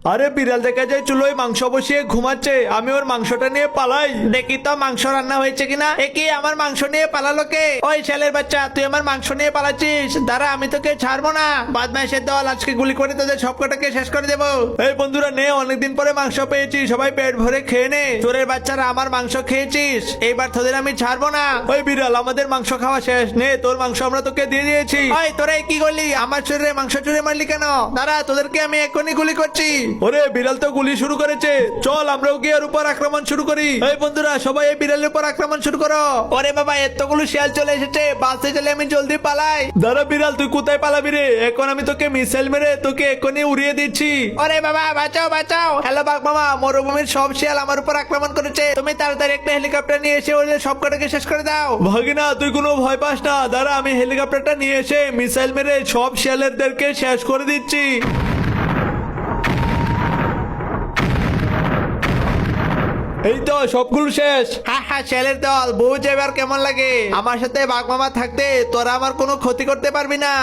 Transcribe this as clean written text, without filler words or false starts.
আরে বিড়াল দেখা যায় চুলোয় মাংস বসিয়ে ঘুমাচ্ছে, আমি ওর মাংসটা নিয়ে পালাই। দেখি তো মাংস রান্না হয়েছে কিনা। একে আমার মাংস নিয়ে পালালো কে? ওই ছেলের বাচ্চা, তুই আমার মাংস নিয়ে পালাচ্ছিস? দাঁড়া, আমি তোকে ছাড়বো না। বদমাইশের দল, আজকে গুলি করে তোদের সবকটাকে শেষ করে দেবো। এই বন্ধুরা নে, অনেকদিন পরে মাংস পেয়েছি, সবাই পেট ভরে খেয়ে নে। চোরের বাচ্চারা আমার মাংস খেয়েছিস, এইবার তোদের আমি ছাড়বো না। ওই বিড়াল, আমাদের মাংস খাওয়া শেষ, নে তোর মাংস আমরা তোকে দিয়ে দিয়েছি। ওই তোরা কি করলি? আমার শরীরে মাংস চুরি মারলি কেন? দাঁড়া, তোদেরকে আমি এক্ষুনি গুলি করছি। ওরে বিড়াল তো গুলি শুরু করেছে, চল আমরাও গিয়ে এর উপর আক্রমণ শুরু করি। এই বন্ধুরা, সবাই এই বিড়ালের উপর আক্রমণ শুরু করো। ওরে বাবা, এতগুলো শিয়াল চলে এসেছে, বাঁচতে চলে আমি জলদি পালাই। দাঁড়া বিড়াল, তুই কোথায় পালাবি রে? এখন আমি তোকে মিসাইল মেরে তোকে এক্ষুনি উড়িয়ে দিচ্ছি। ওরে বাবা, বাঁচাও বাঁচাও। হ্যালো বাঘ মামা, মরুভূমির সব শিয়াল আমার উপর আক্রমণ করেছে, তুমি তাড়াতাড়ি একটা হেলিকপ্টার নিয়ে এসে ওদের সবকটাকে শেষ করে দাও। ভাগিনা, তুই কোনো ভয় পাস না, দাঁড়া আমি হেলিকপ্টারটা নিয়ে এসে মিসাইল মেরে সব শিয়ালেরদেরকে শেষ করে দিচ্ছি। এই তো সবগুলো শেষ। হ্যাঁ হ্যাঁ, ছেলের দল, বুঝ এবার কেমন লাগে আমার সাথে বাঘ মামা থাকতে? তোরা আমার কোনো ক্ষতি করতে পারবি না।